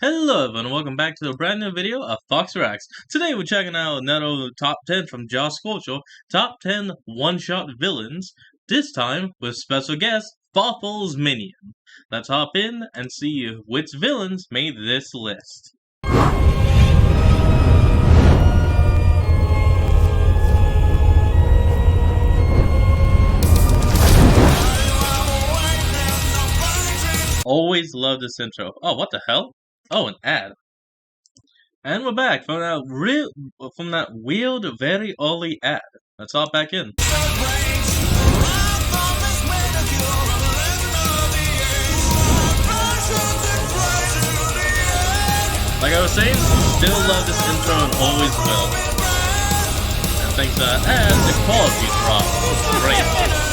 Hello everyone, and welcome back to a brand new video of Fox Reacts. Today we're checking out another top 10 from Josh Scorcho, top 10 one-shot villains, this time with special guest, Fawful's Minion. Let's hop in and see which villains made this list. Always love this intro. Oh, what the hell? Oh, an ad. And we're back from that weird, very early ad. Let's hop back in. Like I was saying, still love this intro and always will. And thanks to that ad, the quality dropped. Great.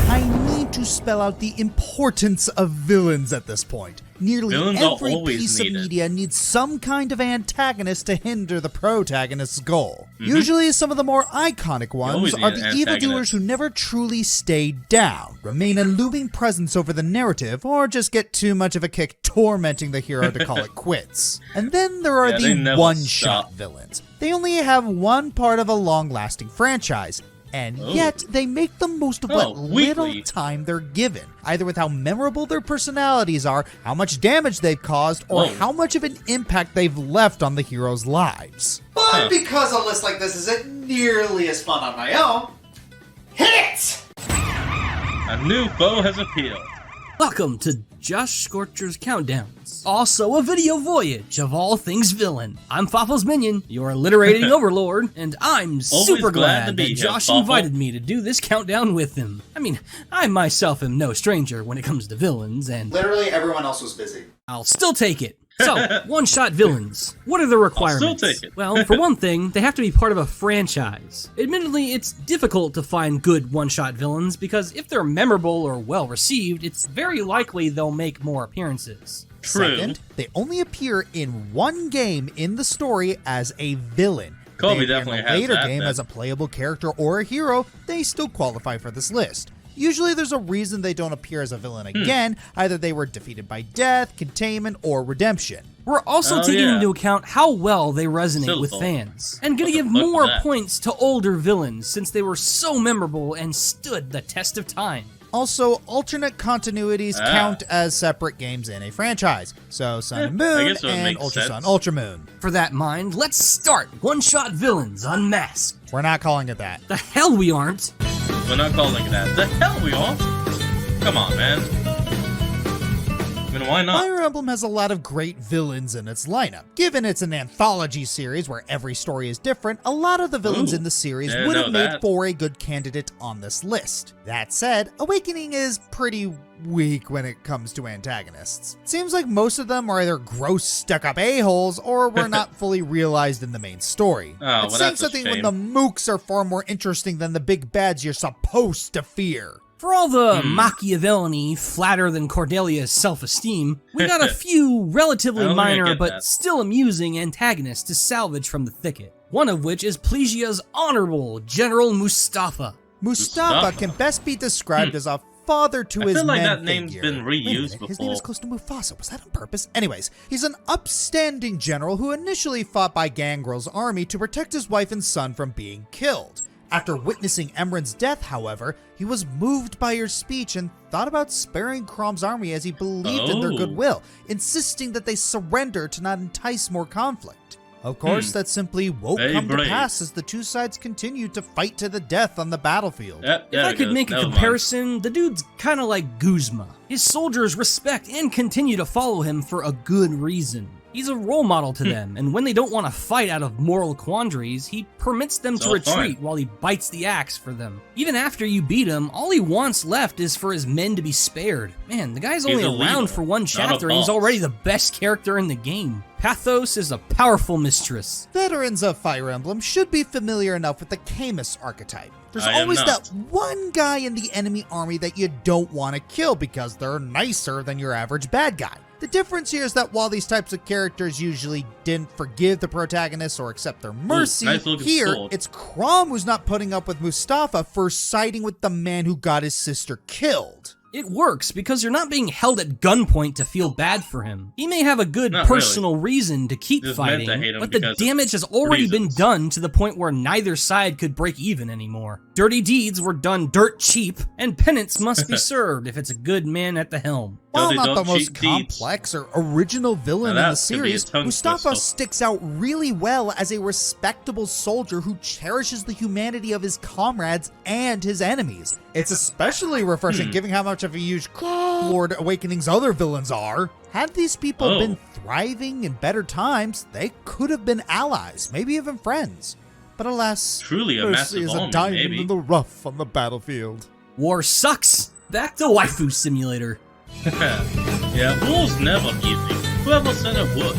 I need to spell out the importance of villains at this point. Nearly every piece of media needs some kind of antagonist to hinder the protagonist's goal. Usually some of the more iconic ones are the evildoers who never truly stay down, remain a looming presence over the narrative, or just get too much of a kick tormenting the hero to call it quits. And then there are the one-shot villains. They only have one part of a long-lasting franchise, and yet they make the most of what little time they're given, either with how memorable their personalities are, how much damage they've caused, or how much of an impact they've left on the heroes' lives. But because a list like this isn't nearly as fun on my own, hit it! A new foe has appeared. Welcome to Josh Scorcher's Countdowns, also a video voyage of all things villain. I'm Fawful's Minion, your alliterating overlord, and I'm super glad that Josh invited me to do this countdown with him. I mean, I myself am no stranger when it comes to villains, and literally everyone else was busy. I'll still take it. So, one-shot villains. What are the requirements? I'll still take it. Well, for one thing, they have to be part of a franchise. Admittedly, it's difficult to find good one-shot villains because if they're memorable or well-received, it's very likely they'll make more appearances. True. Second, they only appear in one game in the story as a villain. Kobe If they definitely appear in a has later that game then. as a playable character or a hero, they still qualify for this list. Usually there's a reason they don't appear as a villain again, either they were defeated by death, containment, or redemption. We're also taking into account how well they resonate with fans, and gonna give more points to older villains since they were so memorable and stood the test of time. Also, alternate continuities count as separate games in a franchise, so Sun and Moon and Ultra Sun, Ultra Moon. For that mind, let's start One-Shot Villains Unmasked. We're not calling it that. The hell we aren't. We're not calling it that. The hell we are? Come on, man. I mean, why not? Fire Emblem has a lot of great villains in its lineup. Given it's an anthology series where every story is different, a lot of the villains in the series would have made for a good candidate on this list. That said, Awakening is pretty weak when it comes to antagonists. Seems like most of them are either gross stuck-up a-holes or were not fully realized in the main story. It's saying something when the mooks are far more interesting than the big bads you're supposed to fear. For all the Machiavelli flatter than Cordelia's self-esteem, we got a few relatively minor but still amusing antagonists to salvage from the thicket. One of which is Plesia's honorable General Mustafa. Mustafa can best be described as a father to his men. I feel like that name's been reused before. His name is close to Mufasa. Was that on purpose? Anyways, he's an upstanding general who initially fought by Gangrel's army to protect his wife and son from being killed. After witnessing Emran's death, however, he was moved by her speech and thought about sparing Chrom's army as he believed in their goodwill, insisting that they surrender to not entice more conflict. Of course, that simply won't come to pass as the two sides continue to fight to the death on the battlefield. If I could make a comparison, the dude's kinda like Guzma. His soldiers respect and continue to follow him for a good reason. He's a role model to them, and when they don't want to fight out of moral quandaries, he permits them to retreat while he bites the axe for them. Even after you beat him, all he wants left is for his men to be spared. Man, the guy's only around for one chapter and he's already the best character in the game. Pathos is a powerful mistress. Veterans of Fire Emblem should be familiar enough with the Camus archetype. There's always that one guy in the enemy army that you don't want to kill because they're nicer than your average bad guy. The difference here is that while these types of characters usually didn't forgive the protagonists or accept their mercy, here it's Chrom who's not putting up with Mustafa for siding with the man who got his sister killed. It works because you're not being held at gunpoint to feel bad for him. He may have a good personal reason to keep fighting, but the damage has already been done to the point where neither side could break even anymore. Dirty deeds were done dirt cheap, and penance must be served if it's a good man at the helm. While not the most complex or original villain in the series, Mustafa sticks out really well as a respectable soldier who cherishes the humanity of his comrades and his enemies. It's especially refreshing given how much of a huge Lord Awakening's other villains are. Had these people been thriving in better times, they could have been allies, maybe even friends. But alas, truly a mercy is a diamond in the rough on the battlefield. War sucks! Back to Waifu Simulator. Yeah, war's never easy. Whoever said it would.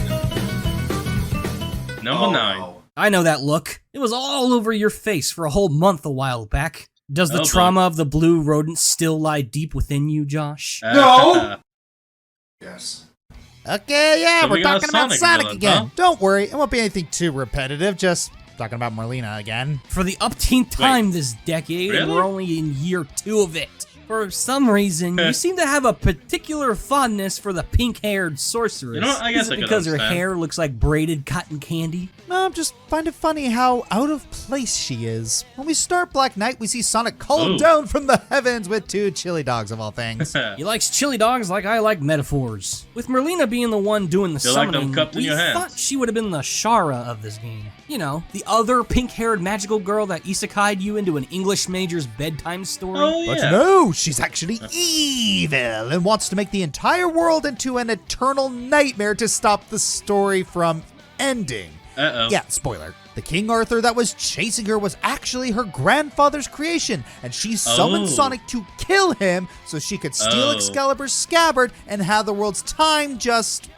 Number 9. I know that look. It was all over your face for a whole month a while back. Does the trauma of the blue rodent still lie deep within you, Josh? No! Yes. Okay, yeah, So we're talking about Sonic villain, again. huh? Don't worry, it won't be anything too repetitive, just talking about Marlena again. For the upteenth time this decade, and we're only in year 2 of it. For some reason, you seem to have a particular fondness for the pink-haired sorceress. You know what? I guess Is it I could because her understand. hair looks like braided cotton candy? No, I'm just find it funny how out of place she is. When we start Black Knight, we see Sonic called down from the heavens with 2 chili dogs of all things. He likes chili dogs like I like metaphors. With Marlena being the one doing the summoning, we thought she would have been the Shara of this game. You know, the other pink-haired magical girl that isekai'd you into an English major's bedtime story. Oh, yeah. But no, she's actually evil and wants to make the entire world into an eternal nightmare to stop the story from ending. Yeah, spoiler. The King Arthur that was chasing her was actually her grandfather's creation, and she summoned Sonic to kill him so she could steal Excalibur's scabbard and have the world's time just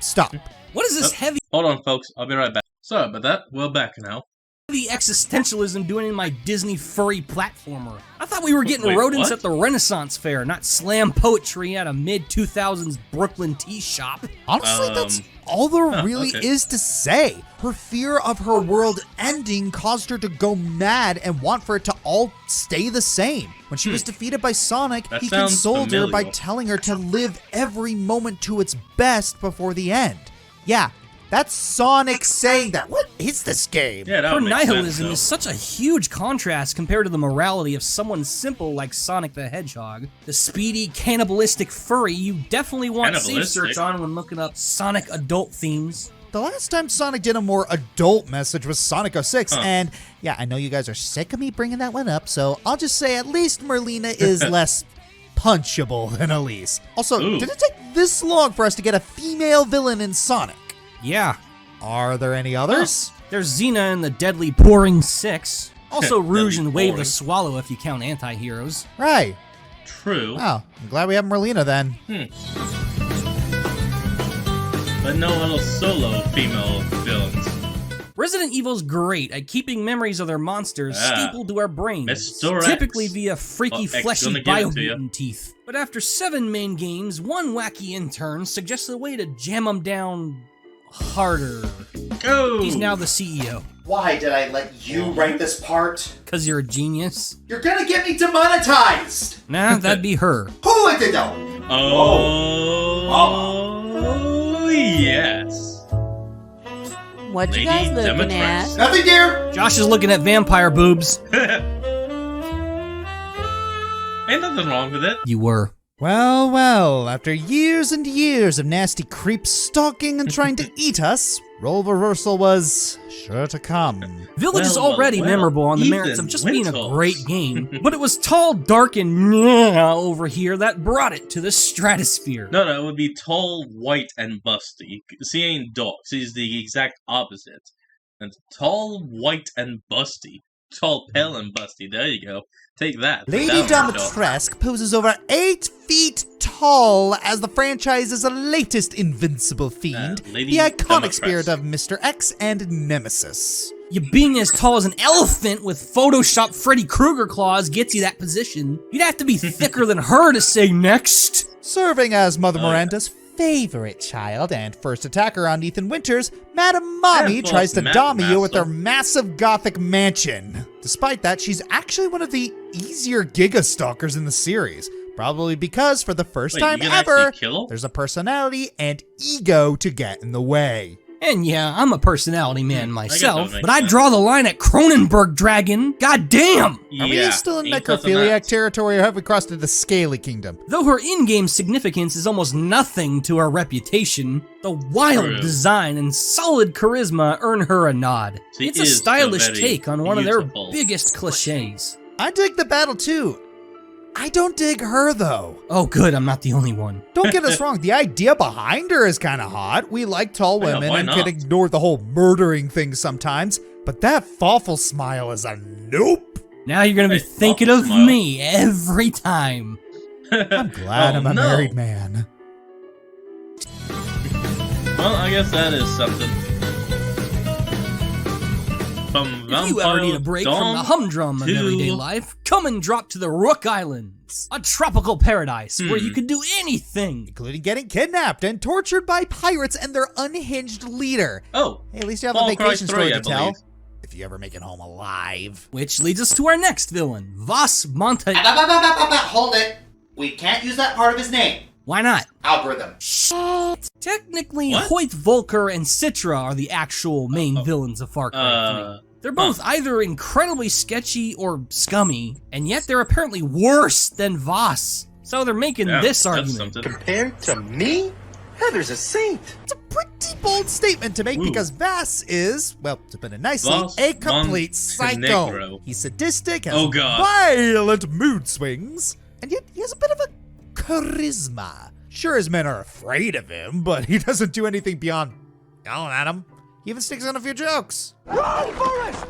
stop. What is this heavy... Hold on, folks. I'll be right back. Sorry about that. We're back now. The existentialism doing in my Disney furry platformer. I thought we were getting rodents at the Renaissance Fair, not slam poetry at a mid-2000s Brooklyn tea shop. Honestly, that's all there really is to say. Her fear of her world ending caused her to go mad and want for it to all stay the same. When she was defeated by Sonic, he consoled her by telling her to live every moment to its best before the end. Yeah. That's Sonic saying that. What is this game? Yeah, her nihilism is such a huge contrast compared to the morality of someone simple like Sonic the Hedgehog. The speedy, cannibalistic furry you definitely want safe search on when looking up Sonic adult themes. The last time Sonic did a more adult message was Sonic 06, and yeah, I know you guys are sick of me bringing that one up, so I'll just say at least Marlena is less punchable than Elise. Also, did it take this long for us to get a female villain in Sonic? Yeah. Are there any others? There's Xena in the Deadly Pouring 6. Also Rouge and Wave the Swallow if you count anti-heroes. Right. True. Wow, I'm glad we have Marlena then. But no other solo female villains. Resident Evil's great at keeping memories of their monsters stapled to our brains, typically via freaky fleshy biomutant teeth. But after 7 main games, one wacky intern suggested a way to jam them down harder. He's now the CEO. Why did I let you write this part? Cause you're a genius. You're gonna get me demonetized! Nah, that'd be her. Who would they know? Oh, yes. What you guys looking at? Nothing, dear! Josh is looking at vampire boobs. Ain't nothing wrong with it. You were. Well, well, after years and years of nasty creeps stalking and trying to eat us, role reversal was sure to come. Village is already memorable on the merits of just being a great game, but it was tall, dark, and over here that brought it to the stratosphere. No, it would be tall, white, and busty. She ain't dark. She's the exact opposite. And tall, white, and busty. Tall, pale, and busty. There you go. Take that. Lady Dimitrescu poses over 8 feet tall as the franchise's latest invincible fiend, the iconic spirit of Mr. X and Nemesis. You being as tall as an elephant with Photoshop Freddy Krueger claws gets you that position. You'd have to be thicker than her to say next. Serving as Mother Miranda's favorite child and first attacker on Ethan Winters, Madam Mommy tries to dom you with her massive gothic mansion. Despite that, she's actually one of the easier Giga Stalkers in the series. Probably because for the first Wait, time you can ever, actually kill? there's a personality and ego to get in the way. And yeah, I'm a personality man myself, makes but I sense. draw the line at Cronenberg Dragon. God damn! Are we still in necrophiliac territory, or have we crossed into the Scaly Kingdom? Though her in-game significance is almost nothing to her reputation, the wild True. design and solid charisma earn her a nod. She It's a is stylish very take on one of beautiful. their biggest cliches. I dig the battle too. I don't dig her though. Oh good, I'm not the only one. Don't get us wrong, the idea behind her is kind of hot. We like tall Yeah, women why and not? can ignore the whole murdering thing sometimes, but that awful smile is a nope. Now you're gonna be Hey, thinking awful of smile. me every time. I'm glad I'm a married man. Well, I guess that is something. From If you ever need a break from the humdrum of to- everyday life, come and drop to the Rook Islands, a tropical paradise where you can do anything. Including getting kidnapped and tortured by pirates and their unhinged leader. Oh, Hey, at least you have Far a Cry vacation 3, story I to tell. believe. If you ever make it home alive. Which leads us to our next villain, Vas Monte. Hold it. We can't use that part of his name. Why not? Algorithm. Technically, What? Hoyt Volker and Citra are the actual main villains of Far Cry 3. They're both either incredibly sketchy or scummy, and yet they're apparently worse than Vas. So they're making Yeah, this that's argument. something. Compared to me? Heather's a saint. It's a pretty bold statement to make Ooh. because Vass is, well, to put it nicely, Vas a complete psycho. Montenegro. He's sadistic, has Oh, God. violent mood swings, and yet he has a bit of a charisma. Sure, his men are afraid of him, but he doesn't do anything beyond yelling at them. He even sticks on a few jokes. Run, Forrest!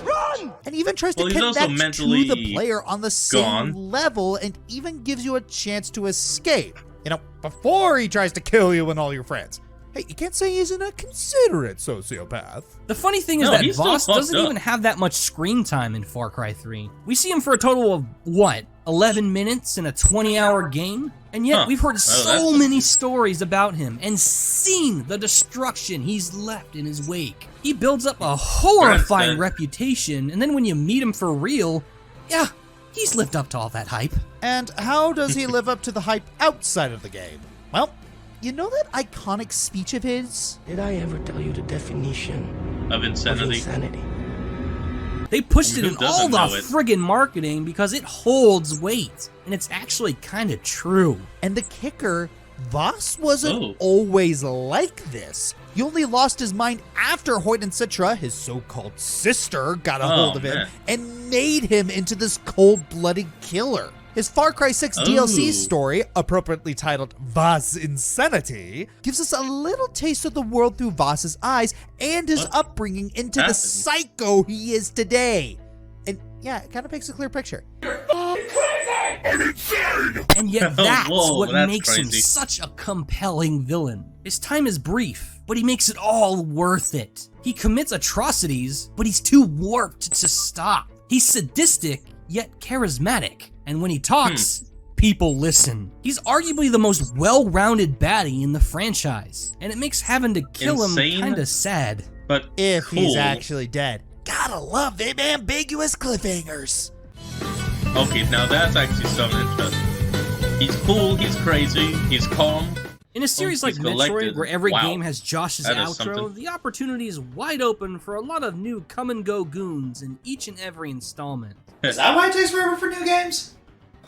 Run! And even tries to Well, he's also connect to mentally the player on the same gone. level and even gives you a chance to escape. You know, before he tries to kill you and all your friends. Hey, you can't say he's a considerate sociopath. The funny thing is No, that he's still Voss fucked doesn't up. even have that much screen time in Far Cry 3. We see him for a total of, what, 11 minutes in a 20-hour game? And yet Huh. we've heard Oh, so that's- many stories about him and seen the destruction he's left in his wake. He builds up a horrifying That's it. reputation, and then when you meet him for real, yeah, he's lived up to all that hype. And how does he live up to the hype outside of the game? Well, you know that iconic speech of his? Did I ever tell you the definition Of of insanity. insanity? They pushed it Who in all doesn't the know it? friggin' marketing because it holds weight, and it's actually kinda true. And the kicker, Voss wasn't Oh. always like this. He only lost his mind after Hoyt and Citra, his so-called sister, got a hold of him man. and made him into this cold-blooded killer. His Far Cry 6 DLC Oh. story, appropriately titled Voss Insanity, gives us a little taste of the world through Voss's eyes and his What upbringing into the happened? psycho he is today. And yeah, it kind of paints a clear picture. And yet that's Whoa, what that's makes him crazy. such a compelling villain. His time is brief, but he makes it all worth it. He commits atrocities, but he's too warped to stop. He's sadistic, yet charismatic. And when he talks, people listen. He's arguably the most well-rounded baddie in the franchise. And it makes having to kill Insane. him kinda sad. But If cool. he's actually dead. Gotta love them ambiguous cliffhangers. Okay, now that's actually something interesting. He's cool, he's crazy, he's calm. In a series like he's Metroid, collected. where every Wow. game has Josh's That is outro, something. the opportunity is wide open for a lot of new come-and-go goons in each and every installment. Is that why it takes forever for new games?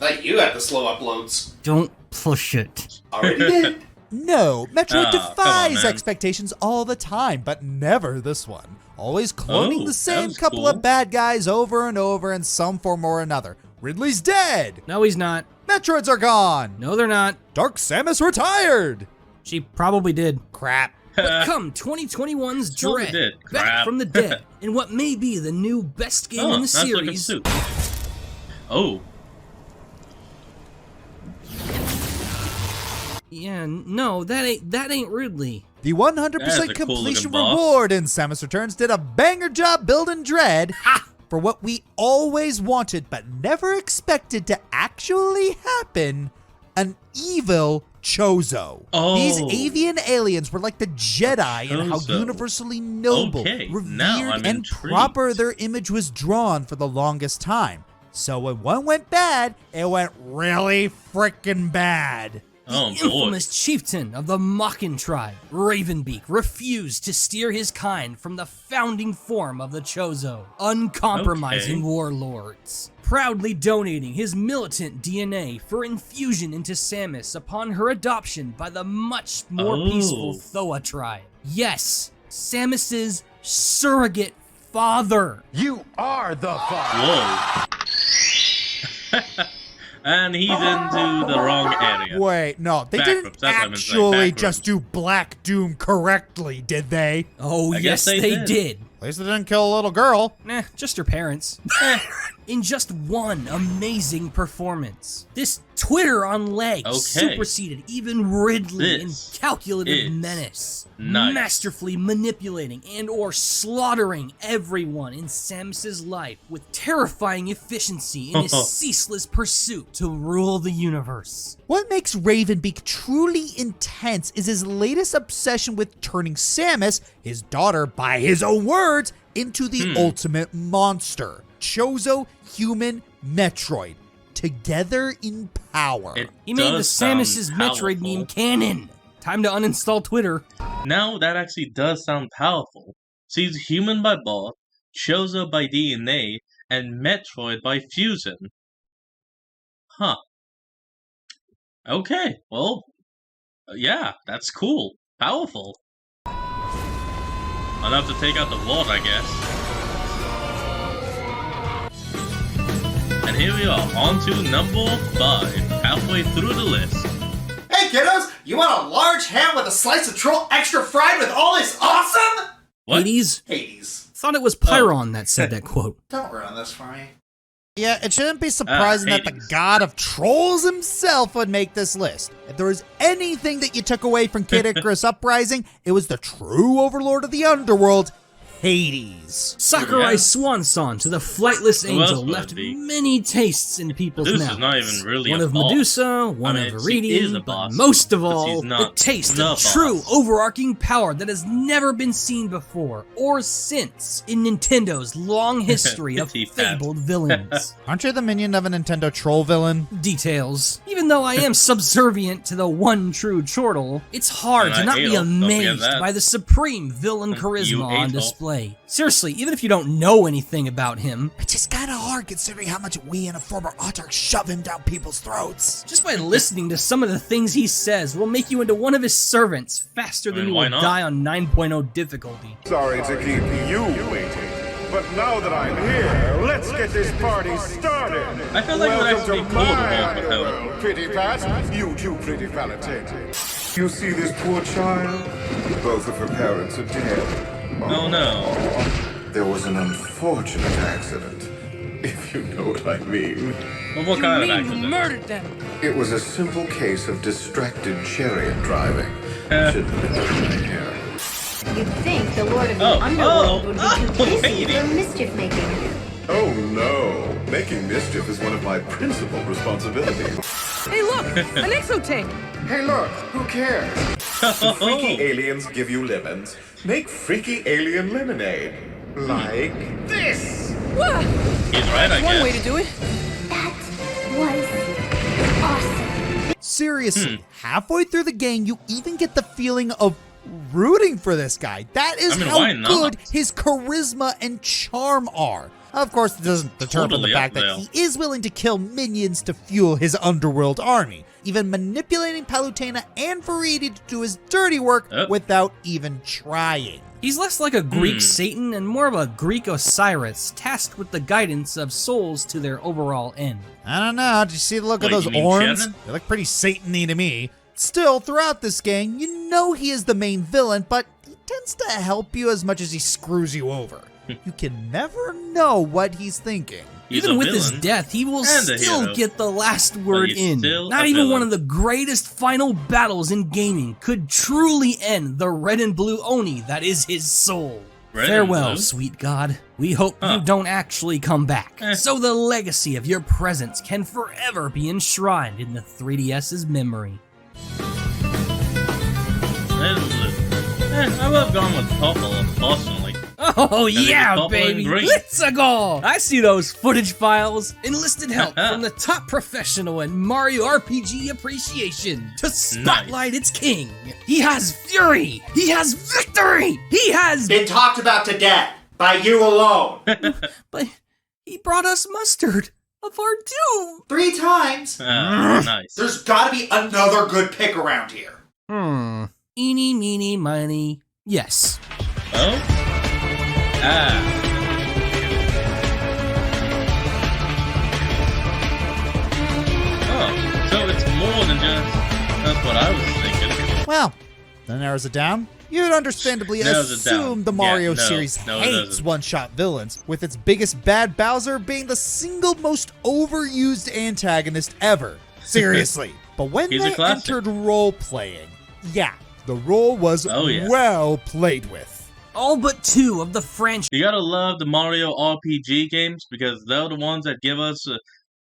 I thought you had the slow uploads. Don't push it. Already did. No, Metroid Oh, come on, defies man. expectations all the time, but never this one. Always cloning Oh, the same that was couple cool. of bad guys over and over in some form or another. Ridley's dead. No, he's not. Metroids are gone. No, they're not. Dark Samus retired. She probably did. Crap. But come 2021's Totally Dread, did. back Crap. from the dead, in what may be the new best game in the nice looking series. suit. Oh, Yeah, no, that ain't Ridley. The 100% That is a cool completion looking boss. reward in Samus Returns did a banger job building Dread for what we always wanted but never expected to actually happen, an evil Chozo. Oh. These avian aliens were like the Jedi in how Chozo. universally noble, Okay, now revered, I'm and intrigued. proper their image was drawn for the longest time. So when one went bad, it went really frickin' bad. Oh, The infamous chieftain of the Mockin tribe, Ravenbeak, refused to steer his kind from the founding form of the Chozo, uncompromising warlords, proudly donating his militant DNA for infusion into Samus upon her adoption by the much more peaceful Thoa tribe. Yes, Samus's surrogate father. You are the father. Whoa. And he's into the wrong area. Wait, no, they didn't actually just do Black Doom correctly, did they? Oh, yes, they did. At least they didn't kill a little girl. Nah, just her parents. In just one amazing performance, this Twitter on legs superseded even Ridley in calculative menace, masterfully manipulating and or slaughtering everyone in Samus's life with terrifying efficiency in his ceaseless pursuit to rule the universe. What makes Ravenbeak truly intense is his latest obsession with turning Samus, his daughter by his own words, into the ultimate monster. Chozo Human Metroid. Together in power. He made the Samus's Metroid meme canon. Time to uninstall Twitter. Now that actually does sound powerful. So he's human by birth, Chozo by DNA, and Metroid by fusion. Huh. Okay, well, yeah, that's cool. Powerful. I'll have to take out the vault, I guess. And here we are, on to number 5, halfway through the list. Hey kiddos, you want a large ham with a slice of troll extra fried with all this awesome? What? Hades? Hades. Thought it was Pyron that said that quote. Don't ruin this for me. Yeah, it shouldn't be surprising that the god of trolls himself would make this list. If there was anything that you took away from Kid Icarus Uprising, it was the true overlord of the underworld, Hades. Sakurai's swan song to the flightless angel left many tastes in people's mouths. Is not even really one a of boss. Medusa, one of Iridium, but most of all, the taste of true overarching power that has never been seen before or since in Nintendo's long history of fabled villains. Aren't you the minion of a Nintendo troll villain? Details. Even though I am subservient to the one true chortle, it's hard to not be amazed by the supreme villain charisma on display. Seriously, even if you don't know anything about him, it's just kinda hard considering how much we and a former autarch shove him down people's throats. Just by listening to some of the things he says will make you into one of his servants faster than you will die on 9.0 difficulty. Sorry to keep you waiting, but now that I'm here, let's get this party started. I feel like it would actually be cool to walk with him. Pretty Pat, you too pretty talented. You see this poor child? Both of her parents are dead. Oh no. There was an unfortunate accident, if you know what I mean. Well, what kind of accident? You murdered them. It was a simple case of distracted chariot driving. Should have been done in my hair. You'd think the Lord of the Underworld would be too busy for mischief making. Oh no, making mischief is one of my principal responsibilities. Hey look, an exotank. Hey look, who cares? If freaky aliens give you lemons, make freaky alien lemonade. Like this! Whoa. He's right, I guess. One way to do it. That was awesome. Seriously, halfway through the game, you even get the feeling of rooting for this guy. That is how good his charisma and charm are. Of course, it doesn't deter from the fact that he is willing to kill minions to fuel his underworld army, even manipulating Palutena and Faridi to do his dirty work without even trying. He's less like a Greek Satan and more of a Greek Osiris, tasked with the guidance of souls to their overall end. I don't know, did you see the look of those horns? They look pretty Satan-y to me. Still, throughout this game, you know he is the main villain, but he tends to help you as much as he screws you over. You can never know what he's thinking. Even with his death, he will still get the last word in. Not even one of the greatest final battles in gaming could truly end the red and blue Oni that is his soul. Farewell, sweet god. We hope you don't actually come back, so the legacy of your presence can forever be enshrined in the 3DS's memory. I would have gone with purple, personally. Oh yeah, baby! Let's go! I see those footage files. Enlisted help from the top professional in Mario RPG appreciation to spotlight its king. He has fury! He has victory! He has been talked about to death by you alone. But he brought us mustard of our doom 3 times. Nice. There's gotta be another good pick around here. Eeny, meeny, miny. Yes. Oh? Oh, so it's more than just... That's what I was thinking. Well, that narrows it down. You'd understandably assume the Mario series hates one-shot villains, with its biggest bad Bowser being the single most overused antagonist ever. Seriously. But when they entered role-playing, yeah, the role was well played with. All but 2 of the franchise. You gotta love the Mario RPG games because they're the ones that give us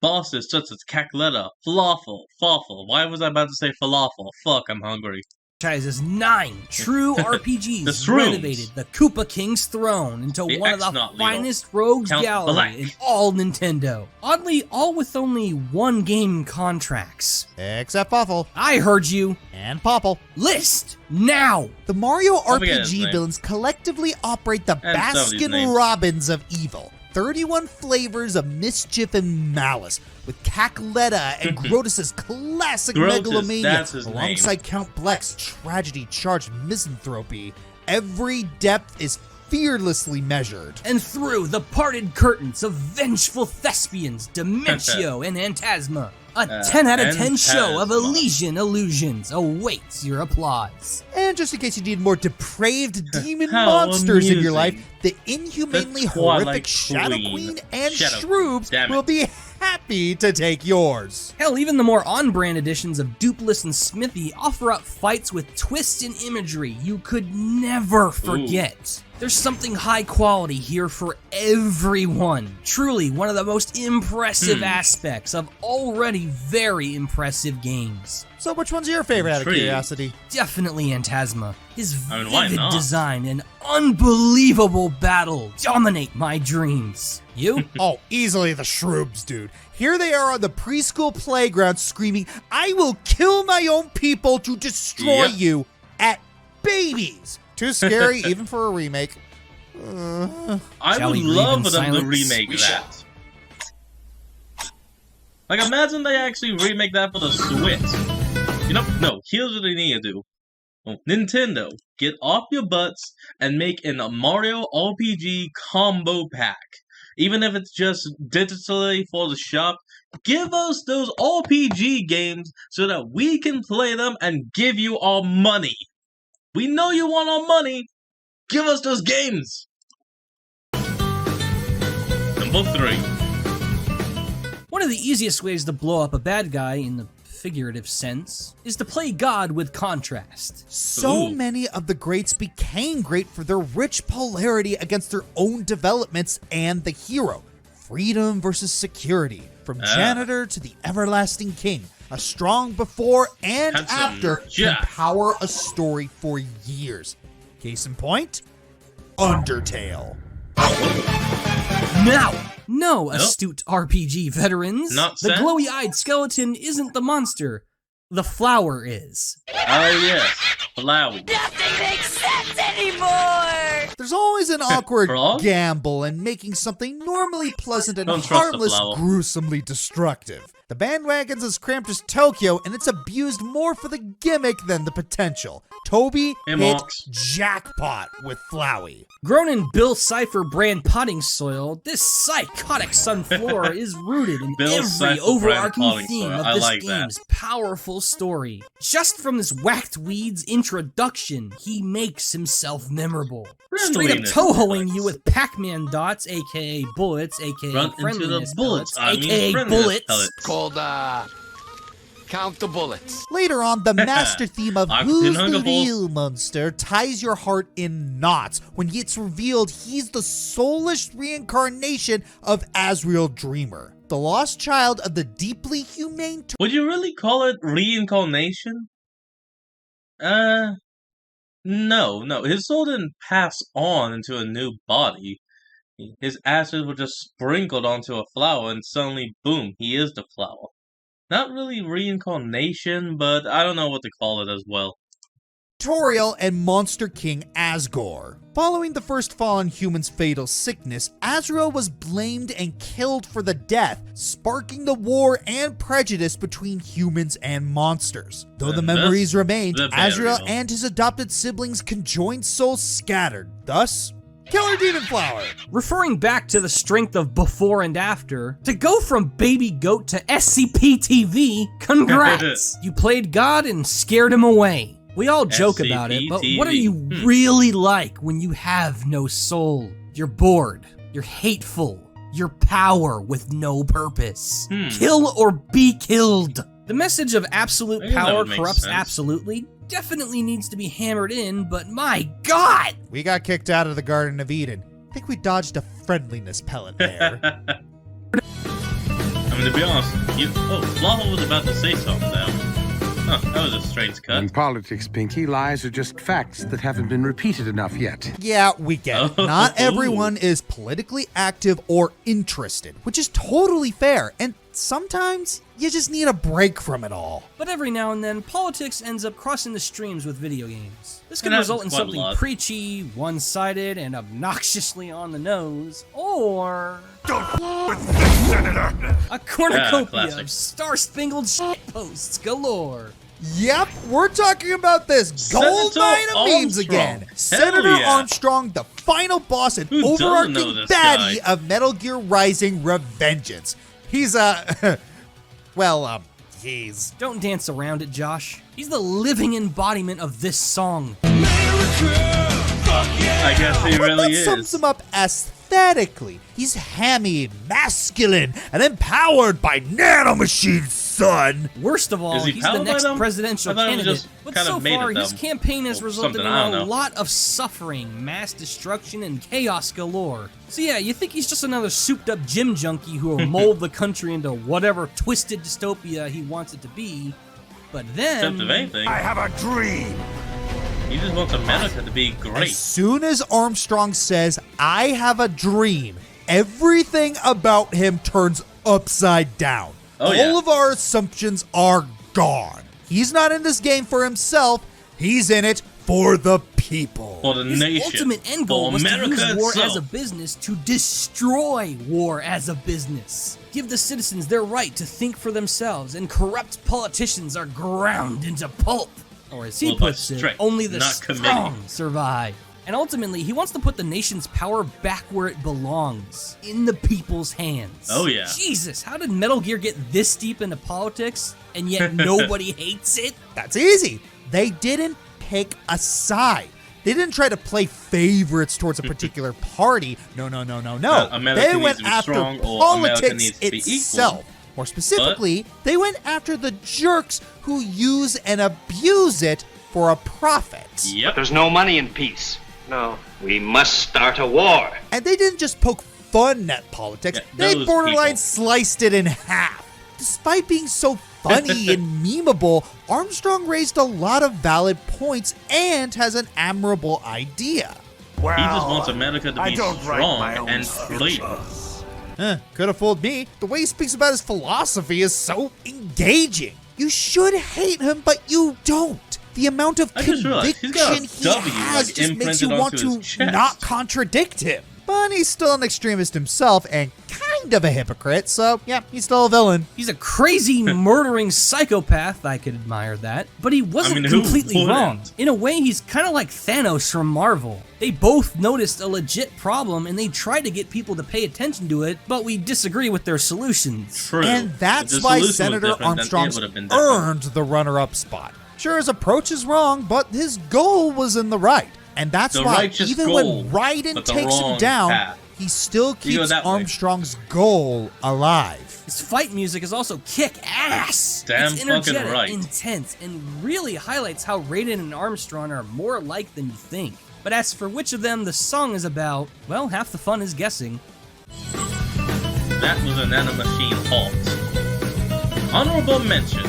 bosses such as Cackletta, Falafel. Why was I about to say falafel? Fuck, I'm hungry. Franchise's 9 true RPGs renovated the Koopa King's throne into one of the finest rogues gallery in all Nintendo. Oddly, all with only 1 game contracts. Except Waffle. I heard you. And Popple. List now! The Mario RPG villains collectively operate the Baskin-Robbins of evil. 31 flavors of mischief and malice, with Cackletta and Grotus's classic megalomania, alongside Count Bleck's tragedy-charged misanthropy. Every depth is fearlessly measured. And through the parted curtains of vengeful thespians, Dimentio and Phantasma, a 10 out of 10 show of Elysian illusions awaits your applause. And just in case you need more depraved demon monsters in your life, the inhumanely horrific Shadow Queen and Shroobs will be happy to take yours. Hell, even the more on-brand editions of Dupless and Smithy offer up fights with twists and imagery you could never forget. There's something high quality here for everyone. Truly one of the most impressive aspects of already very impressive games. So which one's your favorite out of curiosity? Definitely Phantasma. His vivid design and unbelievable battle dominate my dreams. You? Oh, easily the Shroobs, dude. Here they are on the preschool playground screaming, "I will kill my own people to destroy you," at babies. Too scary even for a remake. I would love for them to remake that. Like, imagine they actually remake that for the Switch. You know, no, here's what they need to do. Nintendo, get off your butts and make a Mario RPG combo pack. Even if it's just digitally for the shop, give us those RPG games so that we can play them and give you our money. We know you want our money. Give us those games. Number 3. One of the easiest ways to blow up a bad guy in the figurative sense is to play God with contrast. So many of the greats became great for their rich polarity against their own developments and the hero. Freedom versus security, from janitor to the everlasting king. A strong before and after can power a story for years. Case in point, Undertale. No, astute RPG veterans. The glowy-eyed skeleton isn't the monster. The flower is. Yes, Flowey. Nothing makes sense anymore! There's always an awkward gamble in making something normally pleasant and harmless gruesomely destructive. The bandwagon's as cramped as Tokyo, and it's abused more for the gimmick than the potential. Toby hit jackpot with Flowey. Grown in Bill Cipher brand potting soil, this psychotic sunflower is rooted in every overarching theme of this game's powerful story. Just from this whacked weed's introduction, he makes himself memorable. Straight up Tohoing you with Pac-Man dots, aka bullets, aka friendliness bullets, aka bullets. Called, count the bullets. Later on, the master theme of Who's the Real Monster ties your heart in knots when it's revealed he's the soulless reincarnation of Azrael Dreamer, the lost child of the deeply humane... Would you really call it reincarnation? No, no, his soul didn't pass on into a new body. His ashes were just sprinkled onto a flower, and suddenly, boom, he is the flower. Not really reincarnation, but I don't know what to call it as well. Toriel and Monster King Asgore. Following the first fallen human's fatal sickness, Azrael was blamed and killed for the death, sparking the war and prejudice between humans and monsters. Though the memories remained, Azrael and his adopted siblings' conjoined souls scattered. Thus, Killer Demon Flower. Referring back to the strength of before and after, to go from Baby Goat to SCP-TV, congrats! You played God and scared him away. We all joke about it, but what are you really like when you have no soul? You're bored, you're hateful, you're power with no purpose. Kill or be killed. The message of absolute power corrupts absolutely definitely needs to be hammered in, but my God! We got kicked out of the Garden of Eden. I think we dodged a friendliness pellet there. I mean, to be honest, Lava was about to say something now. Huh, that was a strange cut. In politics, Pinky, lies are just facts that haven't been repeated enough yet. Yeah, we get it. Not everyone is politically active or interested, which is totally fair, and sometimes you just need a break from it all. But every now and then, politics ends up crossing the streams with video games. This can result in something preachy, one-sided, and obnoxiously on the nose, or a cornucopia of star-spangled shitposts galore. Yep, we're talking about this gold mine of memes again. Senator Armstrong, the final boss and overarching baddie of Metal Gear Rising Revengeance. He's he's... Don't dance around it, Josh. He's the living embodiment of this song. I guess he really is. That sums him up aesthetically. He's hammy, masculine, and empowered by nanomachines, son. Worst of all, he's the next presidential candidate, but so far his campaign has resulted in a lot of suffering, mass destruction, and chaos galore. So yeah, you think he's just another souped-up gym junkie who will mold the country into whatever twisted dystopia he wants it to be, but then... I have a dream. He just wants America to be great. As soon as Armstrong says, I have a dream, everything about him turns upside down. All of our assumptions are gone. He's not in this game for himself. He's in it for the people. For the nation. His ultimate end goal was to use war as a business to destroy war as a business. Give the citizens their right to think for themselves, and corrupt politicians are ground into pulp. Or as he puts it, only the strong survive. And ultimately, he wants to put the nation's power back where it belongs, in the people's hands. Oh yeah. Jesus, how did Metal Gear get this deep into politics, and yet nobody hates it? That's easy. They didn't pick a side. They didn't try to play favorites towards a particular party. No. They went after politics itself. More specifically, they went after the jerks who use and abuse it for a profit. Yep. But there's no money in peace. No. We must start a war. And they didn't just poke fun at politics, they borderline sliced it in half. Despite being so funny and memeable, Armstrong raised a lot of valid points and has an admirable idea. Well, he just wants America to be strong and free. Could have fooled me. The way he speaks about his philosophy is so engaging. You should hate him, but you don't. The amount of conviction he has just makes you want to not contradict him. But he's still an extremist himself and kind of a hypocrite, so yeah, he's still a villain. He's a crazy, murdering psychopath. I could admire that. But he wasn't completely wrong. In a way, he's kind of like Thanos from Marvel. They both noticed a legit problem and they tried to get people to pay attention to it, but we disagree with their solutions. True. And that's why Senator Armstrong earned the runner-up spot. Sure, his approach is wrong, but his goal was in the right. And that's why, even when Raiden takes him down, he still keeps Armstrong's goal alive. His fight music is also kick-ass. It's energetic, intense, and really highlights how Raiden and Armstrong are more alike than you think. But as for which of them the song is about, well, half the fun is guessing. That was a nanomachine halt. Honorable mentions.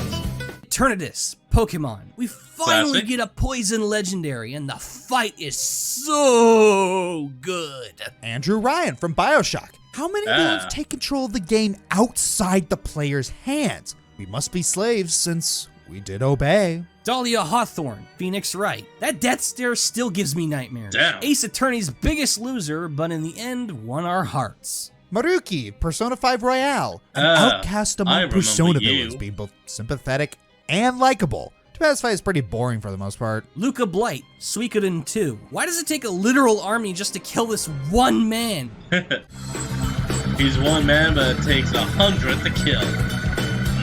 Eternatus, Pokemon. We finally get a poison legendary, and the fight is so good. Andrew Ryan from BioShock. How many villains take control of the game outside the player's hands? We must be slaves since we did obey. Dahlia Hawthorne, Phoenix Wright. That death stare still gives me nightmares. Damn. Ace Attorney's biggest loser, but in the end, won our hearts. Maruki, Persona 5 Royale. An outcast among Persona villains, being both sympathetic and likable. This fight is pretty boring for the most part. Luca Blight, Suikoden 2. Why does it take a literal army just to kill this one man? He's one man, but it takes 100 to kill.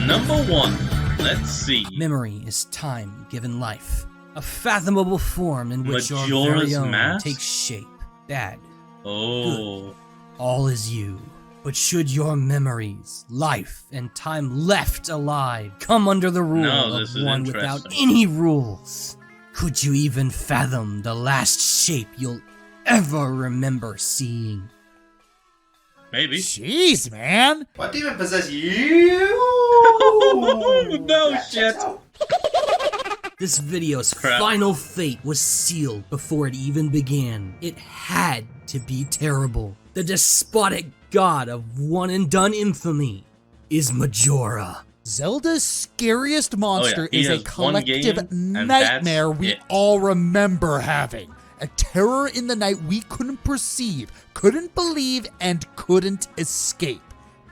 Number 1. Let's see. Memory is time given life. A fathomable form in which your Majora's very own Mask? takes shape. Bad. Oh. Good. All is you. But should your memories, life, and time left alive come under the rule of one without any rules, could you even fathom the last shape you'll ever remember seeing? Maybe. Jeez, man. What demon possessed you? No shit. This video's final fate was sealed before it even began. It had to be terrible. The despotic god of one-and-done infamy is Majora. Zelda's scariest monster he is a has one collective game, and nightmare that's we it. all remember having. A terror in the night we couldn't perceive, couldn't believe, and couldn't escape.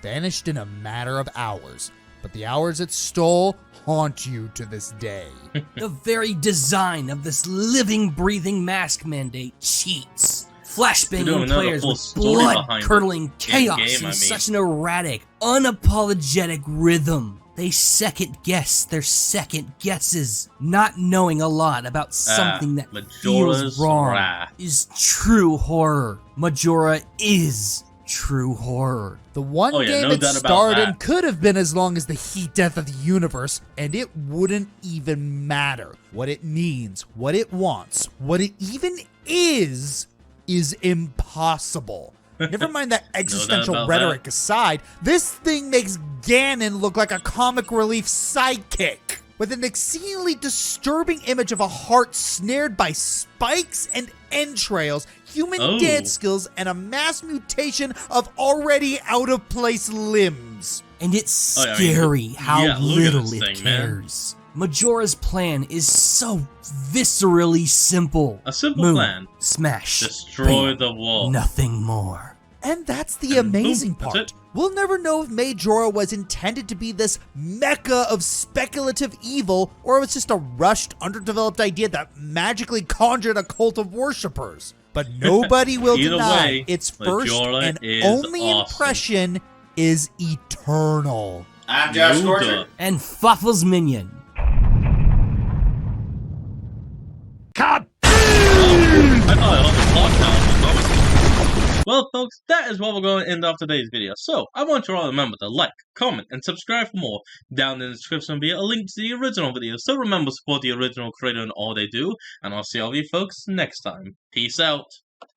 Vanished in a matter of hours. But the hours it stole haunt you to this day. The very design of this living, breathing mask mandate cheats. Flashbanging players with blood-curdling chaos in such an erratic, unapologetic rhythm. They second-guess their second guesses, not knowing a lot about something that feels wrong is true horror. Majora is true horror. The one game it starred in could have been as long as the heat death of the universe, and it wouldn't even matter. What it means, what it wants, what it even is impossible. Never mind that existential rhetoric aside, this thing makes Ganon look like a comic relief sidekick. With an exceedingly disturbing image of a heart snared by spikes and entrails, human dance skills, and a mass mutation of already out-of-place limbs. And it's scary how little it cares. Majora's plan is so viscerally simple. A simple plan. Smash. Destroy bam, the wall. Nothing more. And that's the amazing part. We'll never know if Majora was intended to be this mecca of speculative evil, or it was just a rushed, underdeveloped idea that magically conjured a cult of worshippers. But nobody will deny its first and only impression is eternal. I'm Josh Scorcher. And Faffle's Minion. Well, folks, that is what we're going to end off today's video. So, I want you all to remember to like, comment, and subscribe for more. Down in the description will be a link to the original video. So remember to support the original creator and all they do. And I'll see all of you folks next time. Peace out.